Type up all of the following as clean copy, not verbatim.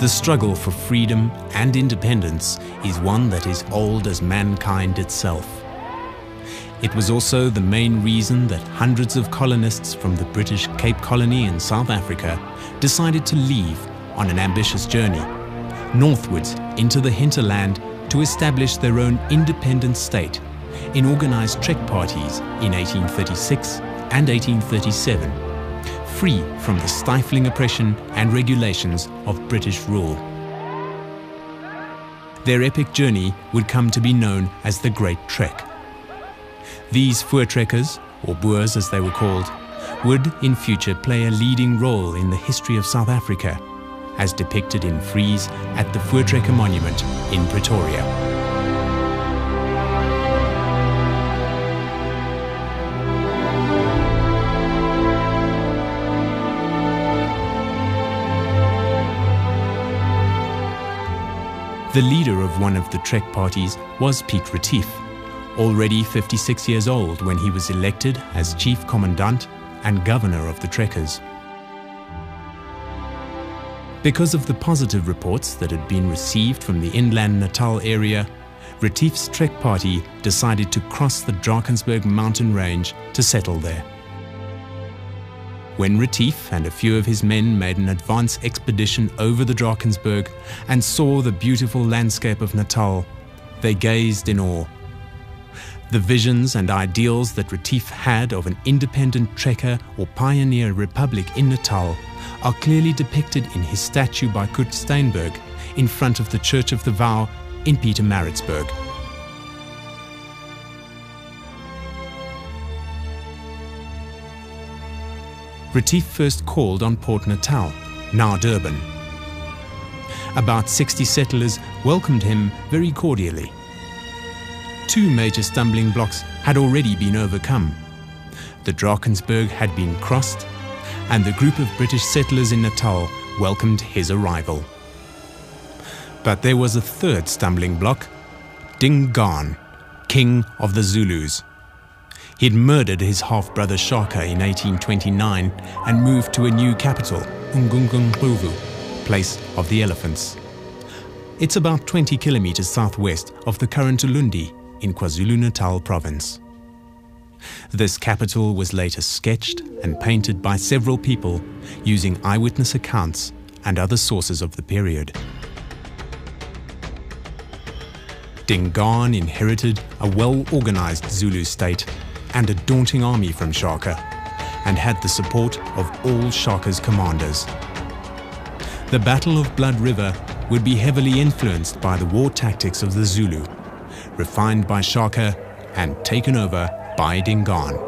The struggle for freedom and independence is one that is old as mankind itself. It was also the main reason that hundreds of colonists from the British Cape Colony in South Africa decided to leave on an ambitious journey northwards into the hinterland to establish their own independent state in organized trek parties in 1836 and 1837, free from the stifling oppression and regulations of British rule. Their epic journey would come to be known as the Great Trek. These Voortrekkers, or Boers as they were called, would in future play a leading role in the history of South Africa, as depicted in frieze at the Voortrekker Monument in Pretoria. The leader of one of the trek parties was Piet Retief, already 56 years old when he was elected as Chief Commandant and Governor of the Trekkers. Because of the positive reports that had been received from the inland Natal area, Retief's trek party decided to cross the Drakensberg mountain range to settle there. When Retief and a few of his men made an advance expedition over the Drakensberg and saw the beautiful landscape of Natal, they gazed in awe. The visions and ideals that Retief had of an independent trekker or pioneer republic in Natal are clearly depicted in his statue by Kurt Steinberg in front of the Church of the Vow in Pietermaritzburg. Retief first called on Port Natal, now Durban. About 60 settlers welcomed him very cordially. Two major stumbling blocks had already been overcome. The Drakensberg had been crossed, and the group of British settlers in Natal welcomed his arrival. But there was a third stumbling block: Dingaan, king of the Zulus. He'd murdered his half-brother Shaka in 1829 and moved to a new capital, Umgungundlovu, place of the elephants. It's about 20 kilometers southwest of the current Ulundi in KwaZulu-Natal province. This capital was later sketched and painted by several people using eyewitness accounts and other sources of the period. Dingaan inherited a well-organized Zulu state and a daunting army from Shaka, and had the support of all Shaka's commanders. The Battle of Blood River would be heavily influenced by the war tactics of the Zulu, refined by Shaka and taken over by Dingaan.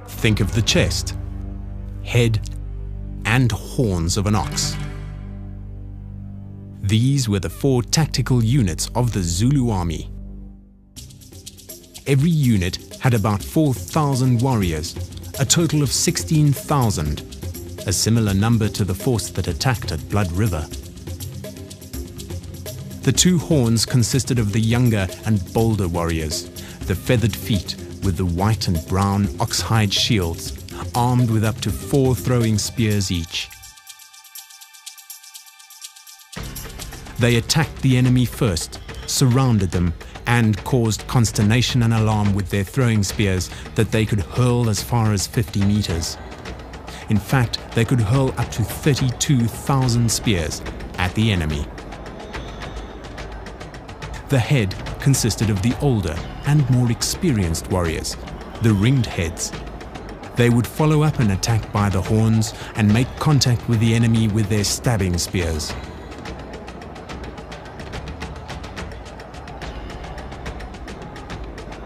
Think of the chest, head, and horns of an ox. These were the 4 tactical units of the Zulu army. Every unit had about 4,000 warriors, a total of 16,000, a similar number to the force that attacked at Blood River. The 2 horns consisted of the younger and bolder warriors, the feathered feet with the white and brown ox-hide shields, armed with up to 4 throwing spears each. They attacked the enemy first, surrounded them, and caused consternation and alarm with their throwing spears that they could hurl as far as 50 meters. In fact, they could hurl up to 32,000 spears at the enemy. The head consisted of the older and more experienced warriors, the ringed heads. They would follow up an attack by the horns and make contact with the enemy with their stabbing spears.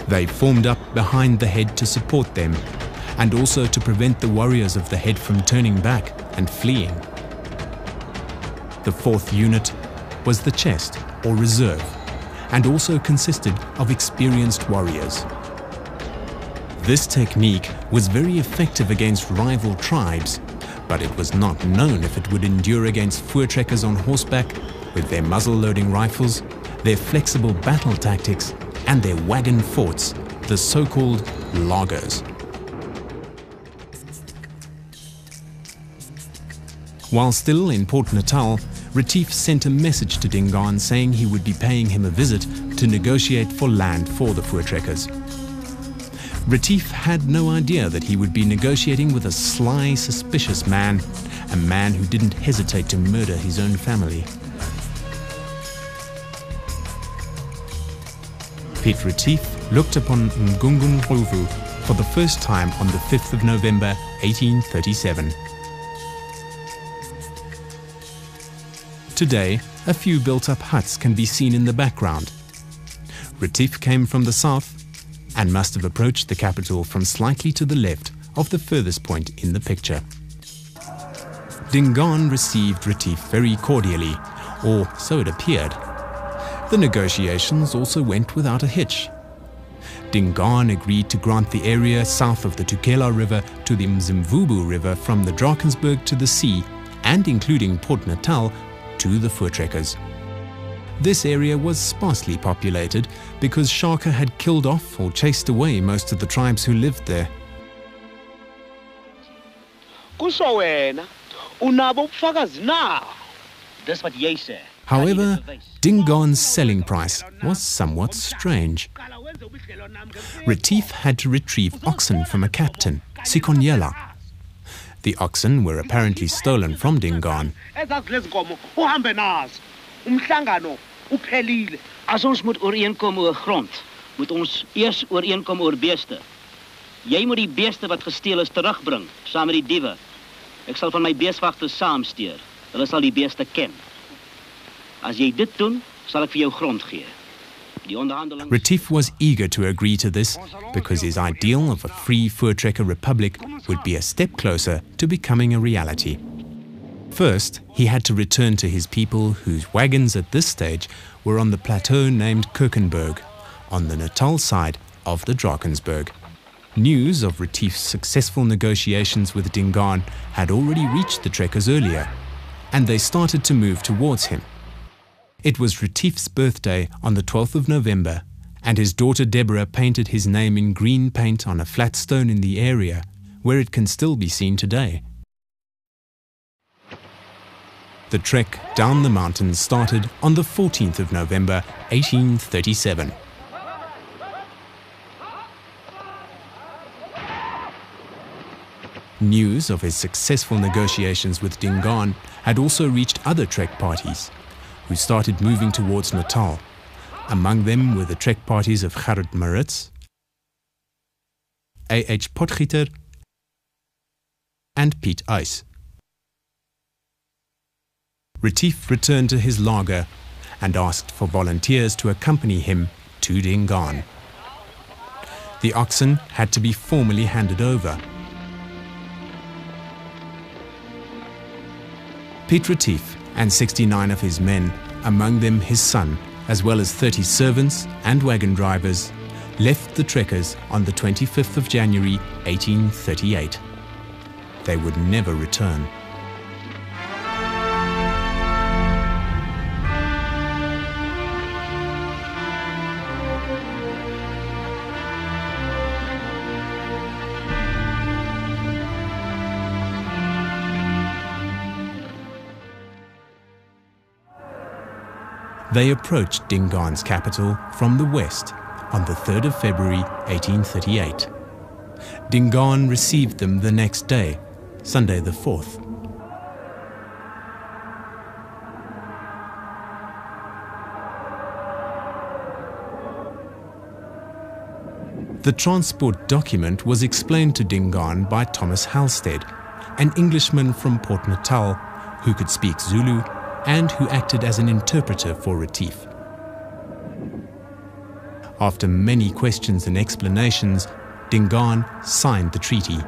They formed up behind the head to support them, and also to prevent the warriors of the head from turning back and fleeing. The 4th unit was the chest, or reserve, and also consisted of experienced warriors. This technique was very effective against rival tribes, but it was not known if it would endure against Voortrekkers on horseback with their muzzle-loading rifles, their flexible battle tactics, and their wagon forts, the so-called lagers. While still in Port Natal, Retief sent a message to Dingaan saying he would be paying him a visit to negotiate for land for the Voortrekkers. Retief had no idea that he would be negotiating with a sly, suspicious man, a man who didn't hesitate to murder his own family. Piet Retief looked upon Mgungun for the first time on the 5th of November 1837. Today, a few built-up huts can be seen in the background. Retief came from the south and must have approached the capital from slightly to the left of the furthest point in the picture. Dingaan received Retief very cordially, or so it appeared. The negotiations also went without a hitch. Dingaan agreed to grant the area south of the Tukela River to the Mzimvubu River from the Drakensberg to the sea, and including Port Natal, to the Voortrekkers. This area was sparsely populated because Shaka had killed off or chased away most of the tribes who lived there. However, Dingaan's selling price was somewhat strange. Retief had to retrieve oxen from a captain, Sikonyela. The oxen were apparently stolen from Dingaan. As ons moet ooreenkom oor grond, moet ons eers ooreenkom oor beeste. Jy moet die beeste wat gesteel is terugbring, saam met die diewe. Ek sal van my beeswagters saamstuur. Hulle sal die beeste ken. As jy dit doen, sal ek vir jou grond gee. Retief was eager to agree to this because his ideal of a free Voortrekker republic would be a step closer to becoming a reality. First, he had to return to his people whose wagons at this stage were on the plateau named Kirkenberg, on the Natal side of the Drakensberg. News of Retief's successful negotiations with Dingaan had already reached the trekkers earlier, and they started to move towards him. It was Retief's birthday on the 12th of November, and his daughter Deborah painted his name in green paint on a flat stone in the area, where it can still be seen today. The trek down the mountains started on the 14th of November 1837. News of his successful negotiations with Dingaan had also reached other trek parties, who started moving towards Natal. Among them were the trek parties of Gerrit Maritz, A.H. Potgieter, and Piet Uys. Retief returned to his laager and asked for volunteers to accompany him to Dingaan. The oxen had to be formally handed over. Piet Retief and 69 of his men, among them his son, as well as 30 servants and wagon drivers, left the trekkers on the 25th of January 1838. They would never return. They approached Dingaan's capital from the west on the 3rd of February 1838. Dingaan received them the next day, Sunday the 4th. The transport document was explained to Dingaan by Thomas Halstead, an Englishman from Port Natal who could speak Zulu and who acted as an interpreter for Retief. After many questions and explanations, Dingaan signed the treaty.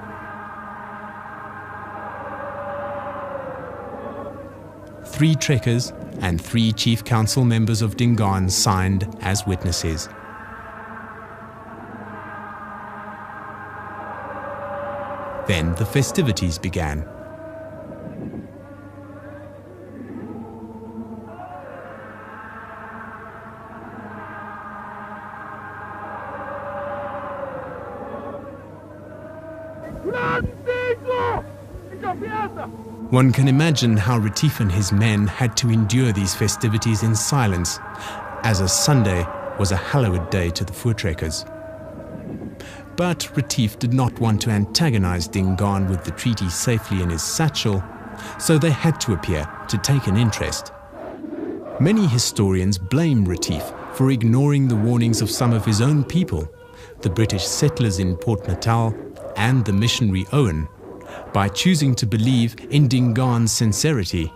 Three trekkers and 3 chief council members of Dingaan signed as witnesses. Then the festivities began. One can imagine how Retief and his men had to endure these festivities in silence, as a Sunday was a hallowed day to the voortrekkers. But Retief did not want to antagonize Dingaan with the treaty safely in his satchel, so they had to appear to take an interest. Many historians blame Retief for ignoring the warnings of some of his own people, the British settlers in Port Natal and the missionary Owen, by choosing to believe in Dingaan's sincerity.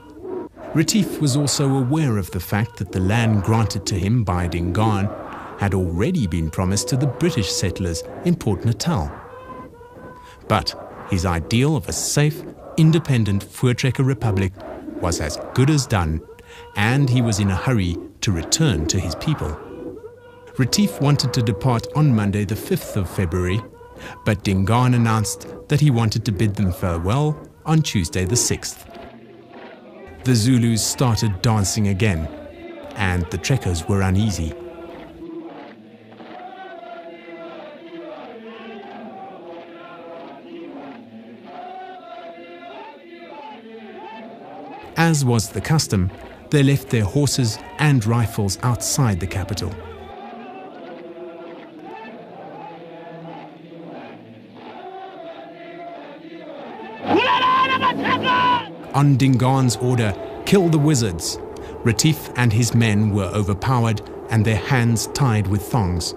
Retief was also aware of the fact that the land granted to him by Dingaan had already been promised to the British settlers in Port Natal. But his ideal of a safe, independent Voortrekker Republic was as good as done, and he was in a hurry to return to his people. Retief wanted to depart on Monday the 5th of February, but Dingaan announced that he wanted to bid them farewell on Tuesday the 6th. The Zulus started dancing again, and the trekkers were uneasy. As was the custom, they left their horses and rifles outside the capital. On Dingaan's order, kill the wizards, Retief and his men were overpowered and their hands tied with thongs.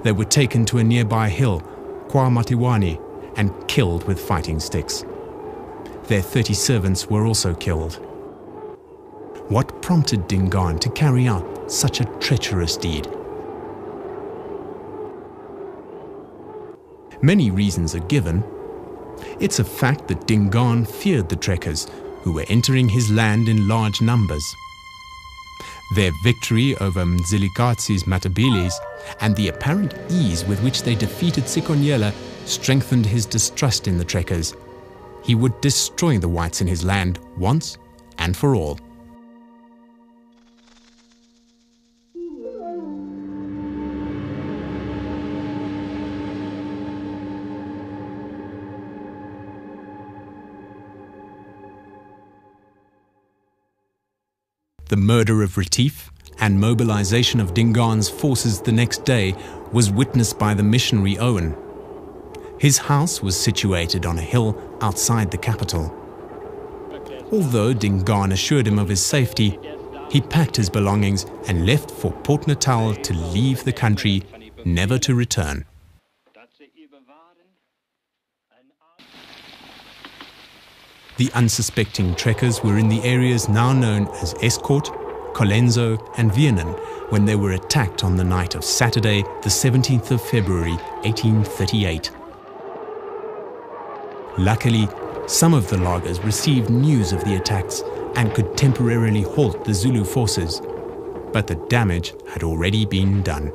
They were taken to a nearby hill, Kwa Matiwani, and killed with fighting sticks. Their 30 servants were also killed. What prompted Dingaan to carry out such a treacherous deed? Many reasons are given. It's a fact that Dingaan feared the trekkers, who were entering his land in large numbers. Their victory over Mzilikazi's Matabeles and the apparent ease with which they defeated Sikonyela strengthened his distrust in the trekkers. He would destroy the whites in his land once and for all. The murder of Retief and mobilization of Dingaan's forces the next day was witnessed by the missionary Owen. His house was situated on a hill outside the capital. Although Dingaan assured him of his safety, he packed his belongings and left for Port Natal to leave the country, never to return. The unsuspecting trekkers were in the areas now known as Escourt, Colenso and Wienen when they were attacked on the night of Saturday, the 17th of February, 1838. Luckily, some of the loggers received news of the attacks and could temporarily halt the Zulu forces, but the damage had already been done.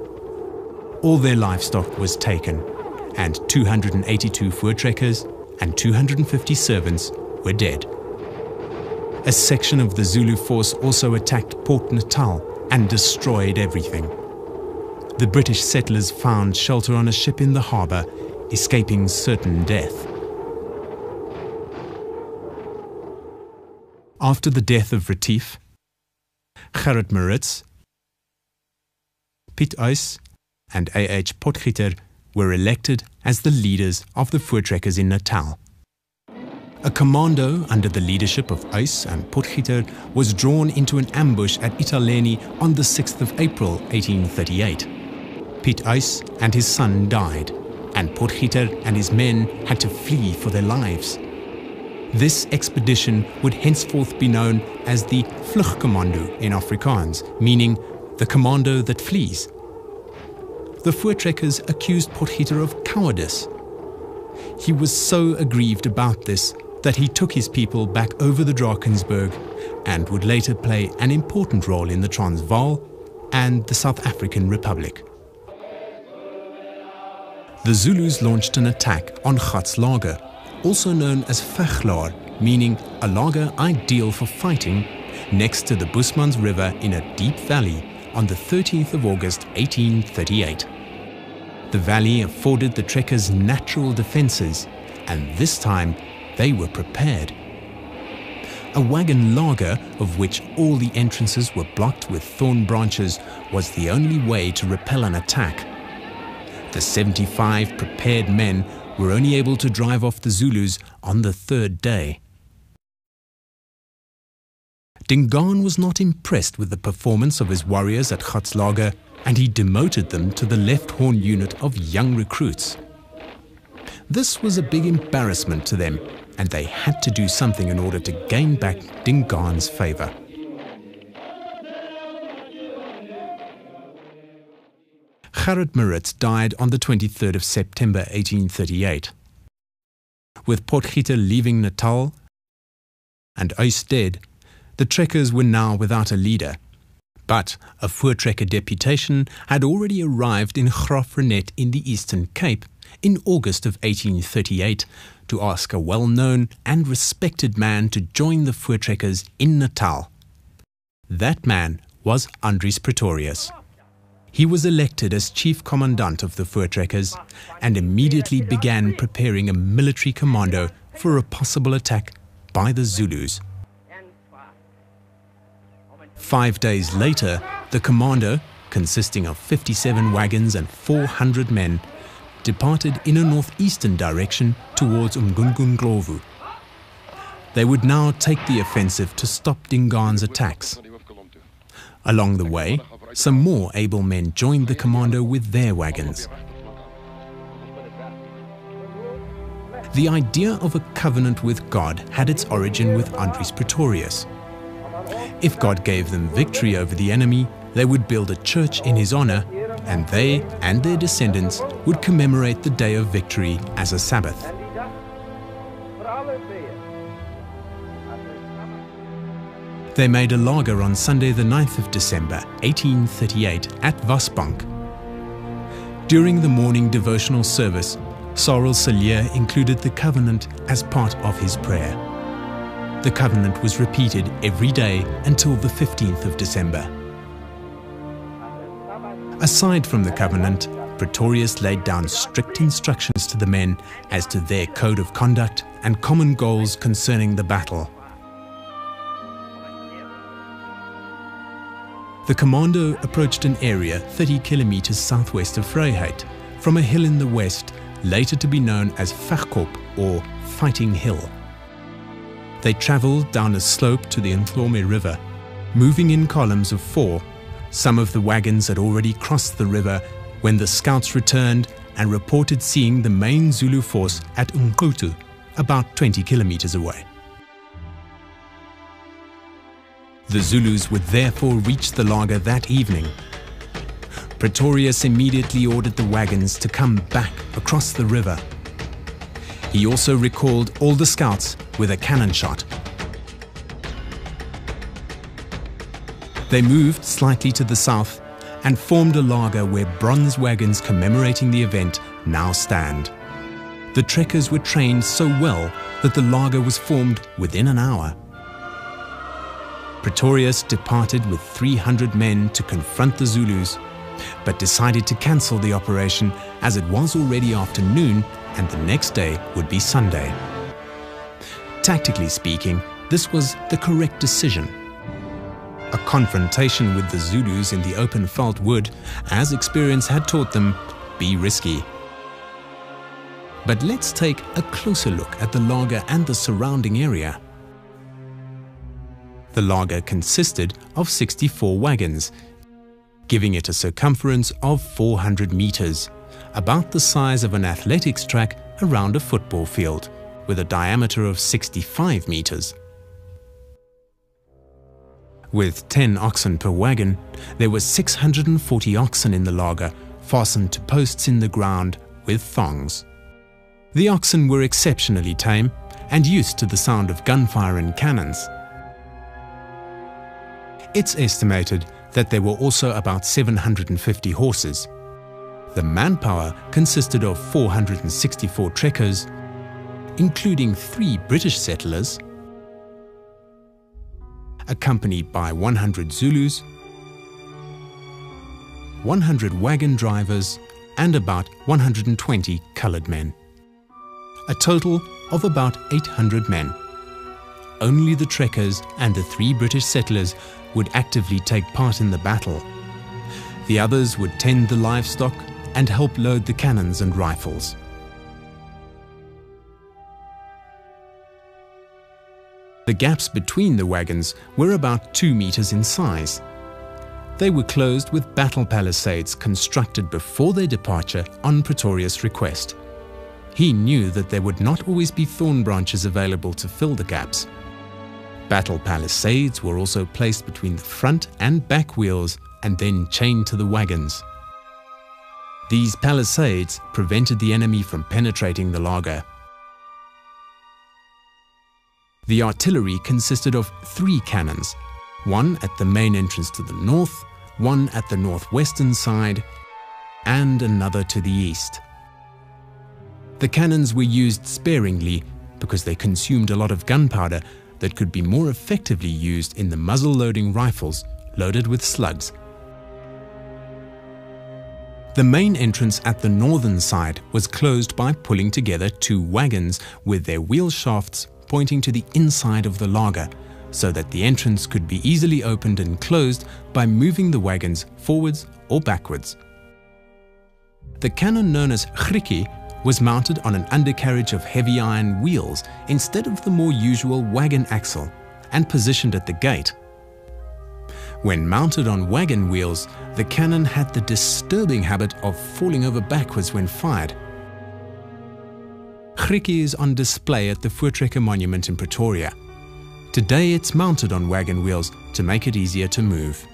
All their livestock was taken, and 282 voortrekkers and 250 servants were dead. A section of the Zulu force also attacked Port Natal and destroyed everything. The British settlers found shelter on a ship in the harbour, escaping certain death. After the death of Retief, Gerrit Maritz, Piet Uys and A.H. Potgieter were elected as the leaders of the voortrekkers in Natal. A commando under the leadership of Uys and Potgieter was drawn into an ambush at Italeni on the 6th of April 1838. Piet Uys and his son died, and Potgieter and his men had to flee for their lives. This expedition would henceforth be known as the Vlugkommando in Afrikaans, meaning the commando that flees. The voortrekkers accused Potgieter of cowardice. He was so aggrieved about this that he took his people back over the Drakensberg and would later play an important role in the Transvaal and the South African Republic. The Zulus launched an attack on Gat's Lager, also known as Veglaar, meaning a lager ideal for fighting, next to the Bushmans River in a deep valley on the 13th of August 1838. The valley afforded the trekkers natural defences, and this time they were prepared. A wagon laager, of which all the entrances were blocked with thorn branches, was the only way to repel an attack. The 75 prepared men were only able to drive off the Zulus on the third day. Dingaan was not impressed with the performance of his warriors at Gatzlager, and he demoted them to the left horn unit of young recruits. This was a big embarrassment to them, and they had to do something in order to gain back Dingaan's favor. Gerrit Maritz died on the 23rd of September 1838. With Potgieter leaving Natal and Uys dead, the trekkers were now without a leader. But a voortrekker deputation had already arrived in Graaff-Reinet in the Eastern Cape in August of 1838 to ask a well-known and respected man to join the voortrekkers in Natal. That man was Andries Pretorius. He was elected as chief commandant of the voortrekkers and immediately began preparing a military commando for a possible attack by the Zulus. 5 days later, the commando, consisting of 57 wagons and 400 men, departed in a northeastern direction towards Umgungundlovu. They would now take the offensive to stop Dingaan's attacks. Along the way, some more able men joined the commando with their wagons. The idea of a covenant with God had its origin with Andries Pretorius. If God gave them victory over the enemy, they would build a church in his honor, and they and their descendants would commemorate the day of victory as a Sabbath. They made a laager on Sunday the 9th of December 1838 at Wasbank. During the morning devotional service, Sarel Cilliers included the covenant as part of his prayer. The covenant was repeated every day until the 15th of December. Aside from the covenant, Pretorius laid down strict instructions to the men as to their code of conduct and common goals concerning the battle. The commando approached an area 30 kilometers southwest of Vryheid, from a hill in the west, later to be known as Vegkop or Fighting Hill. They traveled down a slope to the Nhlome River, moving in columns of 4. Some of the wagons had already crossed the river when the scouts returned and reported seeing the main Zulu force at Umqutu, about 20 kilometers away. The Zulus would therefore reach the laager that evening. Pretorius immediately ordered the wagons to come back across the river. He also recalled all the scouts with a cannon shot. They moved slightly to the south and formed a laager where bronze wagons commemorating the event now stand. The trekkers were trained so well that the laager was formed within an hour. Pretorius departed with 300 men to confront the Zulus, but decided to cancel the operation as it was already afternoon and the next day would be Sunday. Tactically speaking, this was the correct decision. A confrontation with the Zulus in the open veld would, as experience had taught them, be risky. But let's take a closer look at the laager and the surrounding area. The laager consisted of 64 wagons, giving it a circumference of 400 meters, about the size of an athletics track around a football field, with a diameter of 65 meters. With 10 oxen per wagon, there were 640 oxen in the laager, fastened to posts in the ground with thongs. The oxen were exceptionally tame and used to the sound of gunfire and cannons. It's estimated that there were also about 750 horses. The manpower consisted of 464 trekkers, including 3 British settlers, accompanied by 100 Zulus, 100 wagon drivers, and about 120 coloured men. A total of about 800 men. only the trekkers and the 3 British settlers would actively take part in the battle. The others would tend the livestock and help load the cannons and rifles. The gaps between the wagons were about 2 meters in size. They were closed with battle palisades constructed before their departure on Pretorius' request. He knew that there would not always be thorn branches available to fill the gaps. Battle palisades were also placed between the front and back wheels and then chained to the wagons. These palisades prevented the enemy from penetrating the laager. The artillery consisted of 3 cannons, one at the main entrance to the north, one at the northwestern side, and another to the east. The cannons were used sparingly because they consumed a lot of gunpowder that could be more effectively used in the muzzle-loading rifles loaded with slugs. The main entrance at the northern side was closed by pulling together 2 wagons with their wheel shafts pointing to the inside of the laager, so that the entrance could be easily opened and closed by moving the wagons forwards or backwards. The cannon known as grikkie was mounted on an undercarriage of heavy iron wheels instead of the more usual wagon axle and positioned at the gate. When mounted on wagon wheels, the cannon had the disturbing habit of falling over backwards when fired. Grikkie is on display at the Voortrekker Monument in Pretoria. Today it's mounted on wagon wheels to make it easier to move.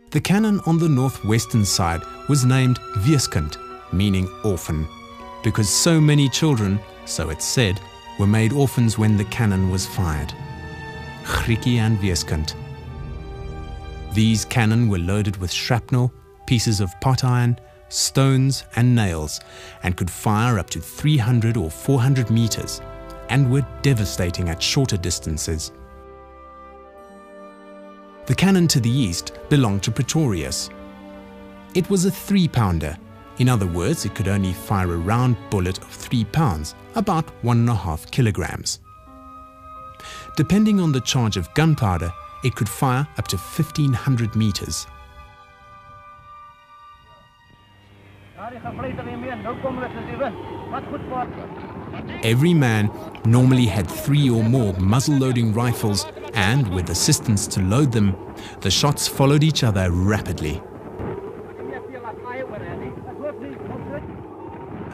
The cannon on the northwestern side was named Weeskind, meaning orphan, because so many children, so it's said, were made orphans when the cannon was fired. Grikkie and Weeskind. These cannon were loaded with shrapnel, pieces of pot iron, stones and nails, and could fire up to 300 or 400 meters, and were devastating at shorter distances. The cannon to the east belonged to Pretorius. It was a 3-pounder. In other words, it could only fire a round bullet of 3 pounds, about 1.5 kilograms. Depending on the charge of gunpowder, it could fire up to 1,500 meters. Every man normally had 3 or more muzzle-loading rifles, and with assistance to load them, the shots followed each other rapidly.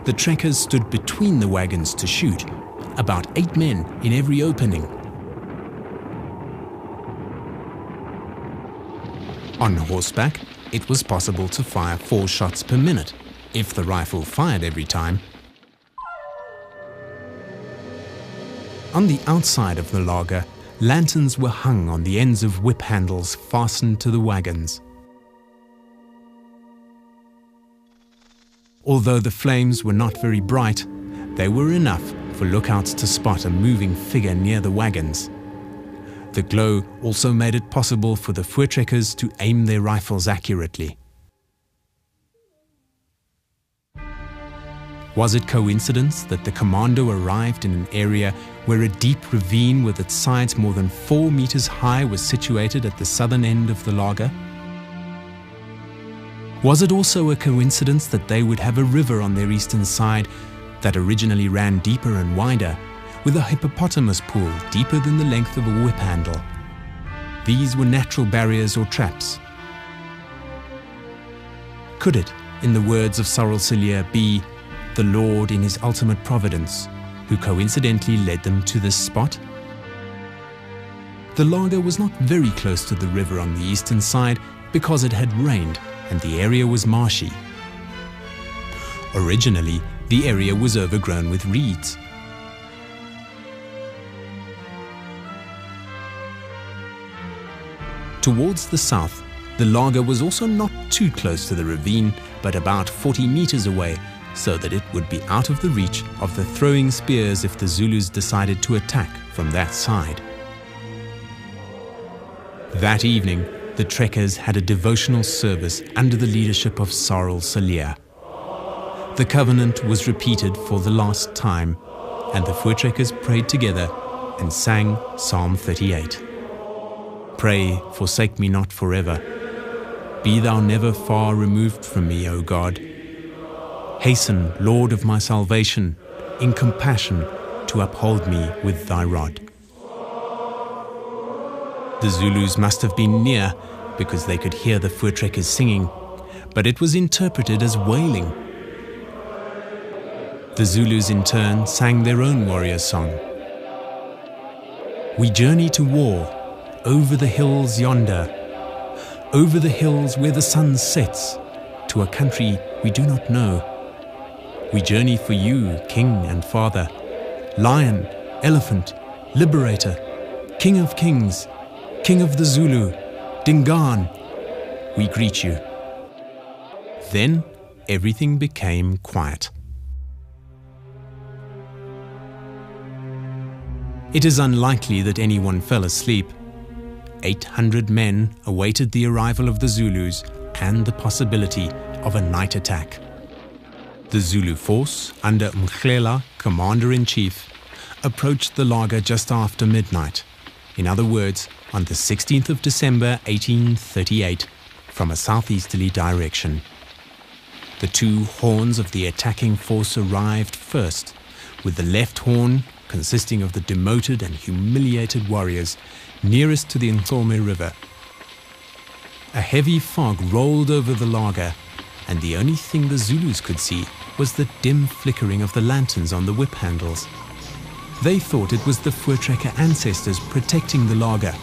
The trekkers stood between the wagons to shoot, about 8 men in every opening. On horseback, it was possible to fire 4 shots per minute, if the rifle fired every time. On the outside of the laager, lanterns were hung on the ends of whip handles fastened to the wagons. Although the flames were not very bright, they were enough for lookouts to spot a moving figure near the wagons. The glow also made it possible for the voortrekkers to aim their rifles accurately. Was it coincidence that the commando arrived in an area where a deep ravine with its sides more than 4 meters high was situated at the southern end of the laager? Was it also a coincidence that they would have a river on their eastern side that originally ran deeper and wider, with a hippopotamus pool deeper than the length of a whip handle? These were natural barriers or traps. Could it, in the words of Cyril Cillier, be the Lord in his ultimate providence, who coincidentally led them to this spot? The laager was not very close to the river on the eastern side because it had rained and the area was marshy. Originally, the area was overgrown with reeds. Towards the south, the laager was also not too close to the ravine, but about 40 meters away, so that it would be out of the reach of the throwing spears if the Zulus decided to attack from that side. That evening, the trekkers had a devotional service under the leadership of Cyril Cillier. The covenant was repeated for the last time, and the voortrekkers prayed together and sang Psalm 38. Pray, forsake me not forever. Be thou never far removed from me, O God. Hasten, Lord of my salvation, in compassion to uphold me with thy rod. The Zulus must have been near because they could hear the voortrekkers singing, but it was interpreted as wailing. The Zulus in turn sang their own warrior song. We journey to war, over the hills yonder, over the hills where the sun sets, to a country we do not know. We journey for you, King and Father, Lion, Elephant, Liberator, King of Kings, King of the Zulu, Dingaan. We greet you. Then everything became quiet. It is unlikely that anyone fell asleep. 800 men awaited the arrival of the Zulus and the possibility of a night attack. The Zulu force, under Mkhlela, Commander-in-Chief, approached the laager just after midnight. In other words, on the 16th of December 1838, from a southeasterly direction. The two horns of the attacking force arrived first, with the left horn, consisting of the demoted and humiliated warriors, nearest to the Nhlome River. A heavy fog rolled over the laager, and the only thing the Zulus could see was the dim flickering of the lanterns on the whip handles. They thought it was the voortrekker ancestors protecting the laager,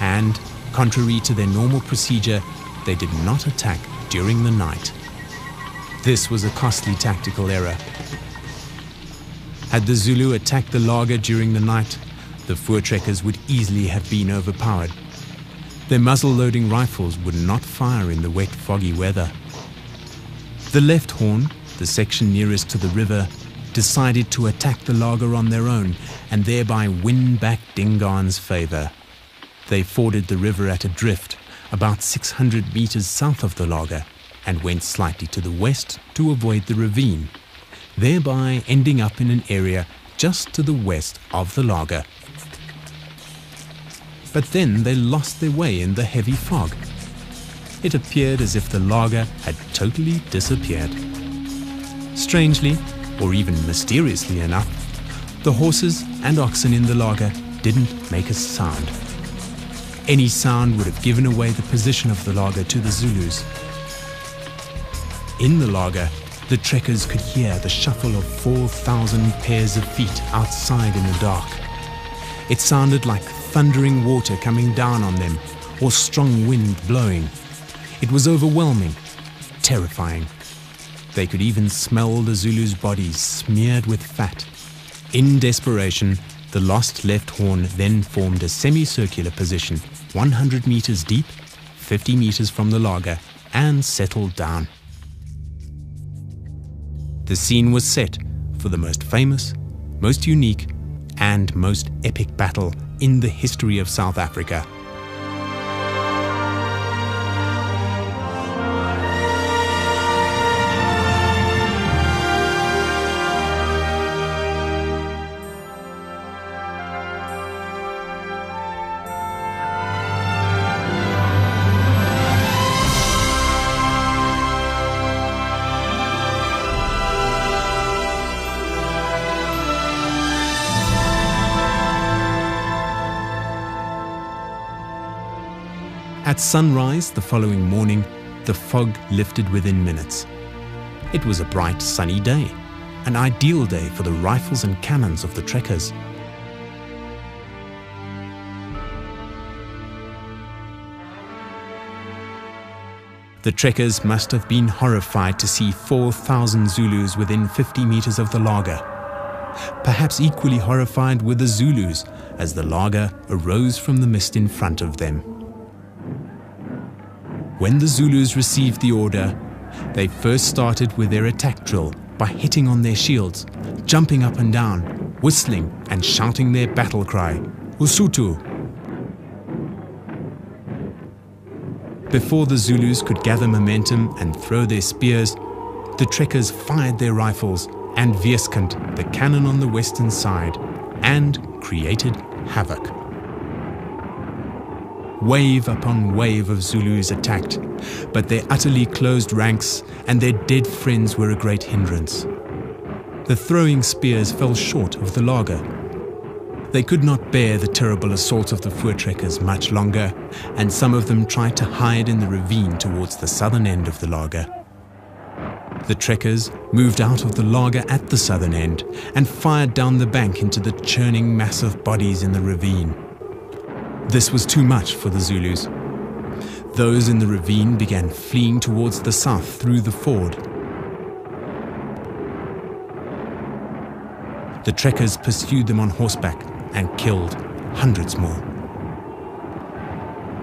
and, contrary to their normal procedure, they did not attack during the night. This was a costly tactical error. Had the Zulu attacked the laager during the night, the voortrekkers would easily have been overpowered. Their muzzle-loading rifles would not fire in the wet, foggy weather. The left horn, the section nearest to the river, decided to attack the laager on their own and thereby win back Dingaan's favor. They forded the river at a drift, about 600 meters south of the laager, and went slightly to the west to avoid the ravine, thereby ending up in an area just to the west of the laager. But then they lost their way in the heavy fog. It appeared as if the laager had totally disappeared. Strangely, or even mysteriously enough, the horses and oxen in the laager didn't make a sound. Any sound would have given away the position of the laager to the Zulus. In the laager, the trekkers could hear the shuffle of 4,000 pairs of feet outside in the dark. It sounded like thundering water coming down on them, or strong wind blowing. It was overwhelming, terrifying. They could even smell the Zulus' bodies smeared with fat. In desperation, the lost left horn then formed a semicircular position, 100 meters deep, 50 meters from the laager, and settled down. The scene was set for the most famous, most unique, and most epic battle in the history of South Africa. At sunrise the following morning, the fog lifted within minutes. It was a bright, sunny day, an ideal day for the rifles and cannons of the trekkers. The trekkers must have been horrified to see 4,000 Zulus within 50 meters of the laager. Perhaps equally horrified were the Zulus as the laager arose from the mist in front of them. When the Zulus received the order, they first started with their attack drill by hitting on their shields, jumping up and down, whistling and shouting their battle cry, Usutu. Before the Zulus could gather momentum and throw their spears, the trekkers fired their rifles and Weeskant, the cannon on the western side, and created havoc. Wave upon wave of Zulus attacked, but their utterly closed ranks and their dead friends were a great hindrance. The throwing spears fell short of the laager. They could not bear the terrible assault of the voortrekkers much longer, and some of them tried to hide in the ravine towards the southern end of the laager. The trekkers moved out of the laager at the southern end and fired down the bank into the churning mass of bodies in the ravine. This was too much for the Zulus. Those in the ravine began fleeing towards the south through the ford. The trekkers pursued them on horseback and killed hundreds more.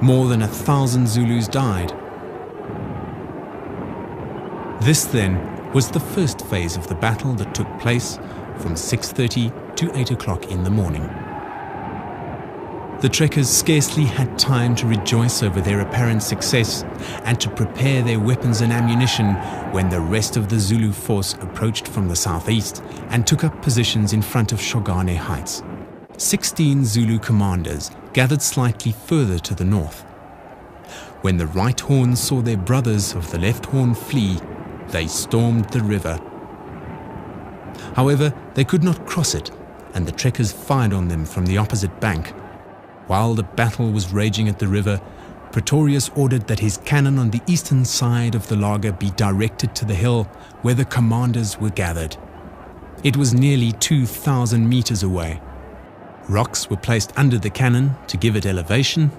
More than 1,000 Zulus died. This then was the first phase of the battle that took place from 6:30 to 8 o'clock in the morning. The trekkers scarcely had time to rejoice over their apparent success and to prepare their weapons and ammunition when the rest of the Zulu force approached from the southeast and took up positions in front of Shogane Heights. 16 Zulu commanders gathered slightly further to the north. When the right horn saw their brothers of the left horn flee, they stormed the river. However, they could not cross it, and the trekkers fired on them from the opposite bank. While the battle was raging at the river, Pretorius ordered that his cannon on the eastern side of the laager be directed to the hill where the commanders were gathered. It was nearly 2,000 meters away. Rocks were placed under the cannon to give it elevation,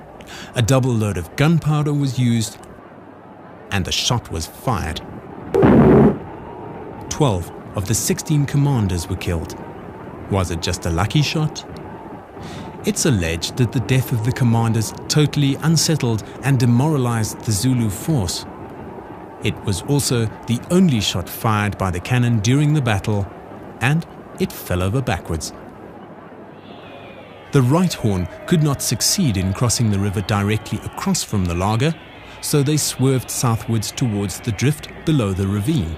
a double load of gunpowder was used, and the shot was fired. 12 of the 16 commanders were killed. Was it just a lucky shot? It's alleged that the death of the commanders totally unsettled and demoralized the Zulu force. It was also the only shot fired by the cannon during the battle, and it fell over backwards. The right horn could not succeed in crossing the river directly across from the laager, so they swerved southwards towards the drift below the ravine.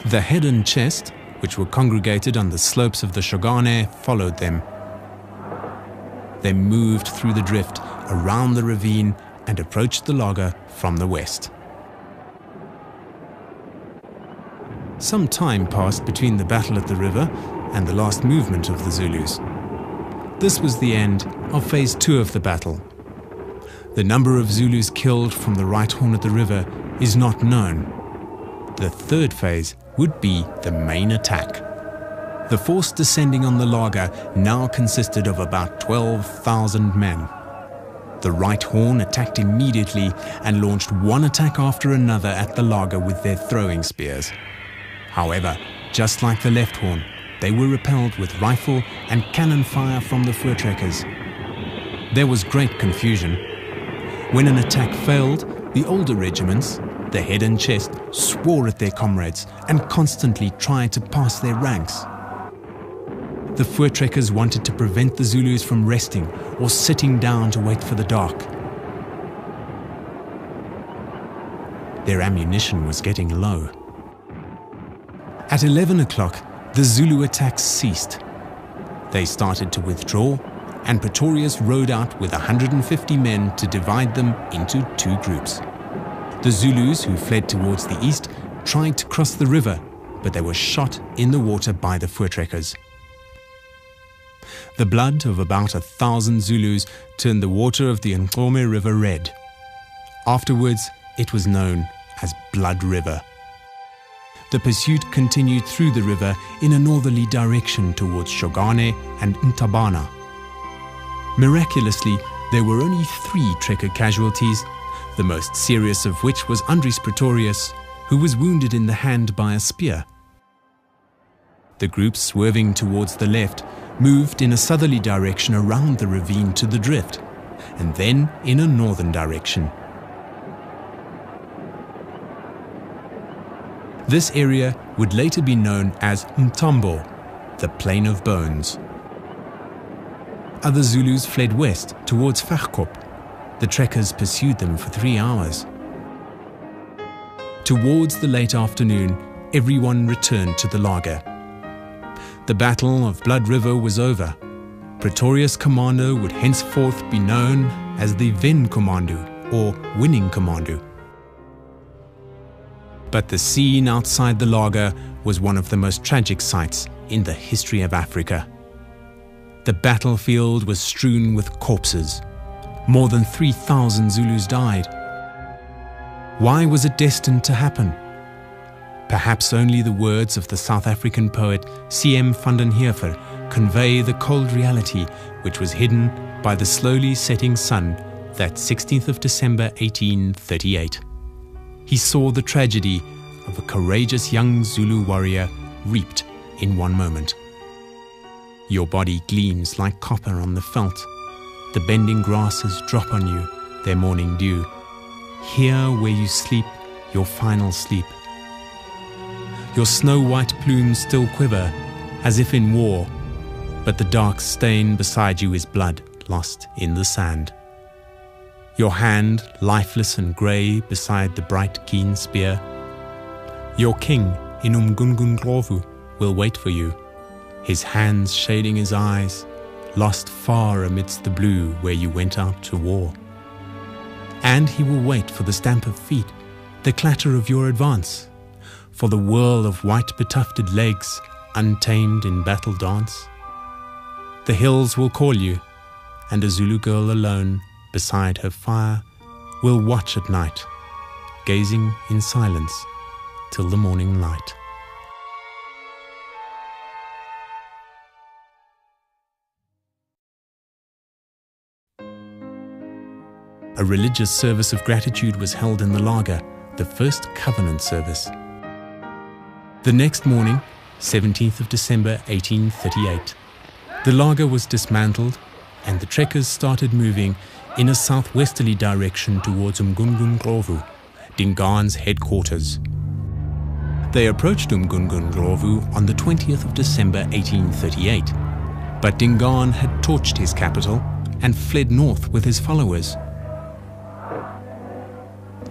The head and chest, which were congregated on the slopes of the Shogane, followed them. They moved through the drift, around the ravine, and approached the laager from the west. Some time passed between the battle at the river and the last movement of the Zulus. This was the end of phase 2 of the battle. The number of Zulus killed from the right horn at the river is not known. The third phase would be the main attack. The force descending on the laager now consisted of about 12,000 men. The right horn attacked immediately and launched one attack after another at the laager with their throwing spears. However, just like the left horn, they were repelled with rifle and cannon fire from the voortrekkers. There was great confusion. When an attack failed, the older regiments, the head and chest, swore at their comrades and constantly tried to pass their ranks. The voortrekkers wanted to prevent the Zulus from resting or sitting down to wait for the dark. Their ammunition was getting low. At 11 o'clock, the Zulu attacks ceased. They started to withdraw, and Pretorius rode out with 150 men to divide them into 2 groups. The Zulus who fled towards the east tried to cross the river, but they were shot in the water by the voortrekkers. The blood of about 1,000 Zulus turned the water of the Nkome River red. Afterwards, it was known as Blood River. The pursuit continued through the river in a northerly direction towards Shogane and Ntabana. Miraculously, there were only 3 trekker casualties, the most serious of which was Andries Pretorius, who was wounded in the hand by a spear. The group swerving towards the left moved in a southerly direction around the ravine to the drift, and then in a northern direction. This area would later be known as Mtambo, the Plain of Bones. Other Zulus fled west towards Verkop. The trekkers pursued them for 3 hours. Towards the late afternoon, everyone returned to the laager. The Battle of Blood River was over. Pretorius Commando would henceforth be known as the Wen Commando, or Winning Commando. But the scene outside the lager was one of the most tragic sights in the history of Africa. The battlefield was strewn with corpses. More than 3,000 Zulus died. Why was it destined to happen? Perhaps only the words of the South African poet C.M. van den Heever convey the cold reality which was hidden by the slowly setting sun that 16th of December 1838. He saw the tragedy of a courageous young Zulu warrior reaped in one moment. Your body gleams like copper on the veldt. The bending grasses drop on you their morning dew. Here where you sleep your final sleep. Your snow-white plumes still quiver as if in war, but the dark stain beside you is blood lost in the sand. Your hand, lifeless and grey beside the bright keen spear. Your king in Umgungundlovu will wait for you, his hands shading his eyes, lost far amidst the blue where you went out to war. And he will wait for the stamp of feet, the clatter of your advance, for the whirl of white betufted legs untamed in battle dance. The hills will call you, and a Zulu girl alone beside her fire will watch at night, gazing in silence till the morning light. A religious service of gratitude was held in the lager, the first covenant service. The next morning, 17th of December 1838, the lager was dismantled and the trekkers started moving in a southwesterly direction towards Umgungundlovu, Dingaan's headquarters. They approached Umgungundlovu on the 20th of December 1838, but Dingaan had torched his capital and fled north with his followers.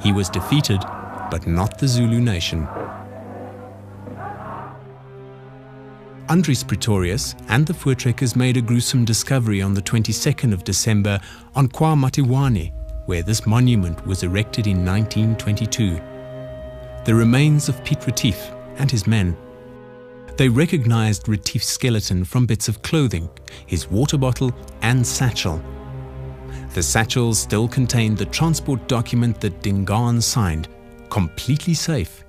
He was defeated, but not the Zulu nation. Andries Pretorius and the Voortrekkers made a gruesome discovery on the 22nd of December on Kwa Matiwane, where this monument was erected in 1922. The remains of Piet Retief and his men. They recognized Retief's skeleton from bits of clothing, his water bottle and satchel. The satchel still contained the transport document that Dingaan signed, completely safe.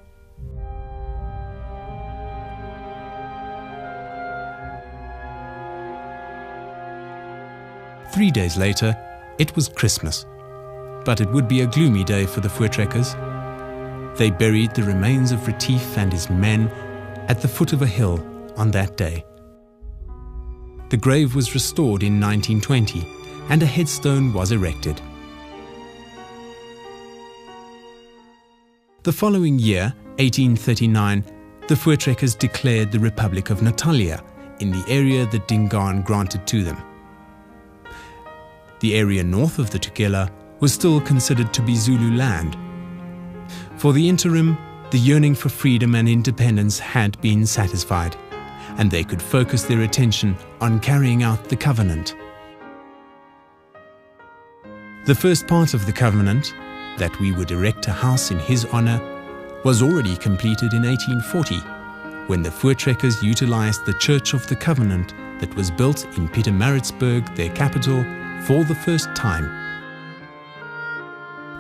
Three days later, it was Christmas, but it would be a gloomy day for the Voortrekkers. They buried the remains of Retief and his men at the foot of a hill on that day. The grave was restored in 1920 and a headstone was erected. The following year, 1839, the Voortrekkers declared the Republic of Natalia in the area that Dingaan granted to them. The area north of the Tugela was still considered to be Zulu land. For the interim, the yearning for freedom and independence had been satisfied, and they could focus their attention on carrying out the covenant. The first part of the covenant, that we would erect a house in his honor, was already completed in 1840, when the Voortrekkers utilized the Church of the Covenant that was built in Pietermaritzburg, their capital, for the first time.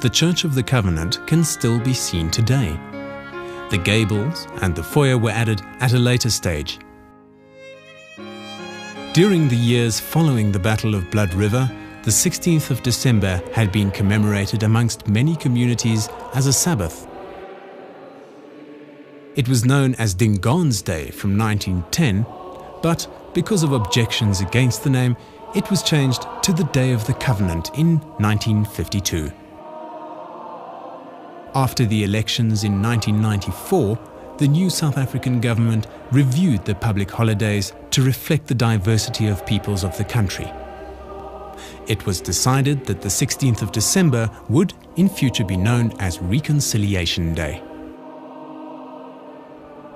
The Church of the Covenant can still be seen today. The gables and the foyer were added at a later stage. During the years following the Battle of Blood River, the 16th of December had been commemorated amongst many communities as a Sabbath. It was known as Dingaan's Day from 1910, but because of objections against the name, it was changed to the Day of the Covenant in 1952. After the elections in 1994, the new South African government reviewed the public holidays to reflect the diversity of peoples of the country. It was decided that the 16th of December would in future be known as Reconciliation Day.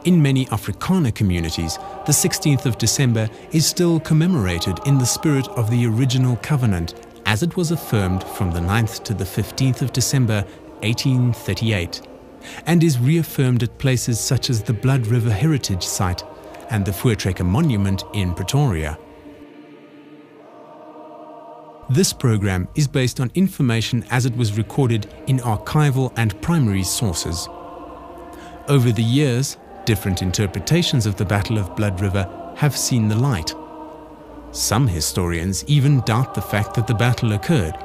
In many Afrikaner communities, the 16th of December is still commemorated in the spirit of the original covenant, as it was affirmed from the 9th to the 15th of December 1838, and is reaffirmed at places such as the Blood River Heritage Site and the Voortrekker Monument in Pretoria. This program is based on information as it was recorded in archival and primary sources. Over the years, different interpretations of the Battle of Blood River have seen the light. Some historians even doubt the fact that the battle occurred,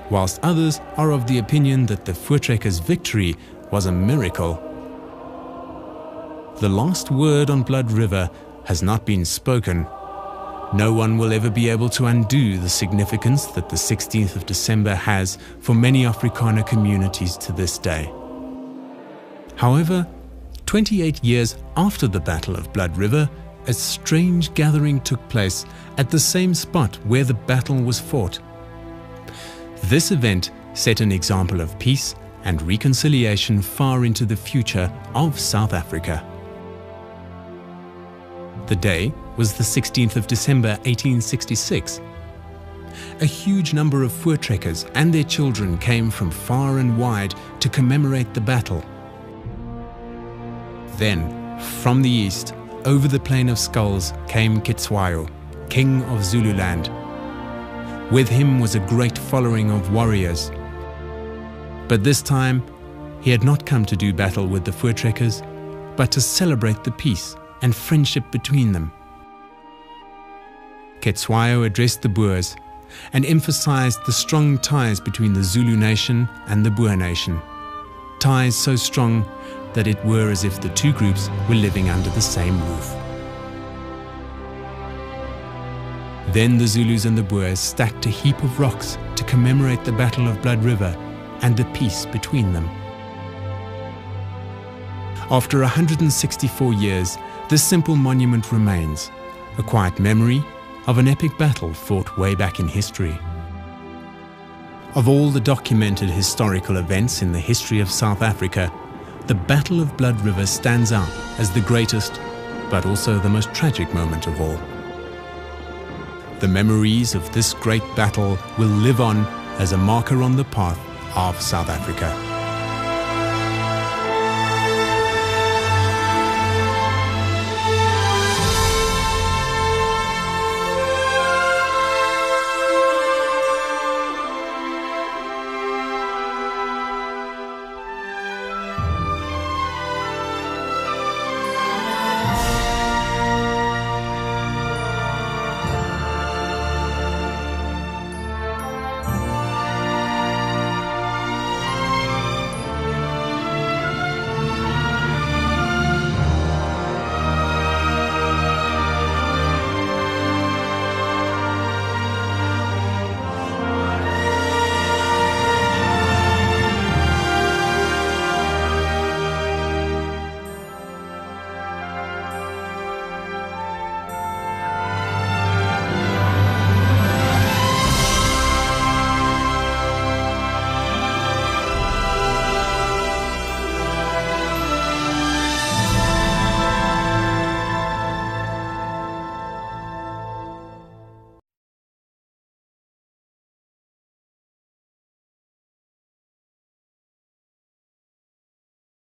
whilst others are of the opinion that the Voortrekkers' victory was a miracle. The last word on Blood River has not been spoken. No one will ever be able to undo the significance that the 16th of December has for many Afrikaner communities to this day. However, 28 years after the Battle of Blood River, a strange gathering took place at the same spot where the battle was fought. This event set an example of peace and reconciliation far into the future of South Africa. The day was the 16th of December 1866. A huge number of Voortrekkers and their children came from far and wide to commemorate the battle. Then, from the east, over the Plain of Skulls, came Cetshwayo, king of Zululand. With him was a great following of warriors. But this time, he had not come to do battle with the Voortrekkers, but to celebrate the peace and friendship between them. Cetshwayo addressed the Boers and emphasized the strong ties between the Zulu nation and the Boer nation. Ties so strong that it were as if the two groups were living under the same roof. Then the Zulus and the Boers stacked a heap of rocks to commemorate the Battle of Blood River and the peace between them. After 164 years, this simple monument remains, a quiet memory of an epic battle fought way back in history. Of all the documented historical events in the history of South Africa, the Battle of Blood River stands out as the greatest, but also the most tragic moment of all. The memories of this great battle will live on as a marker on the path of South Africa.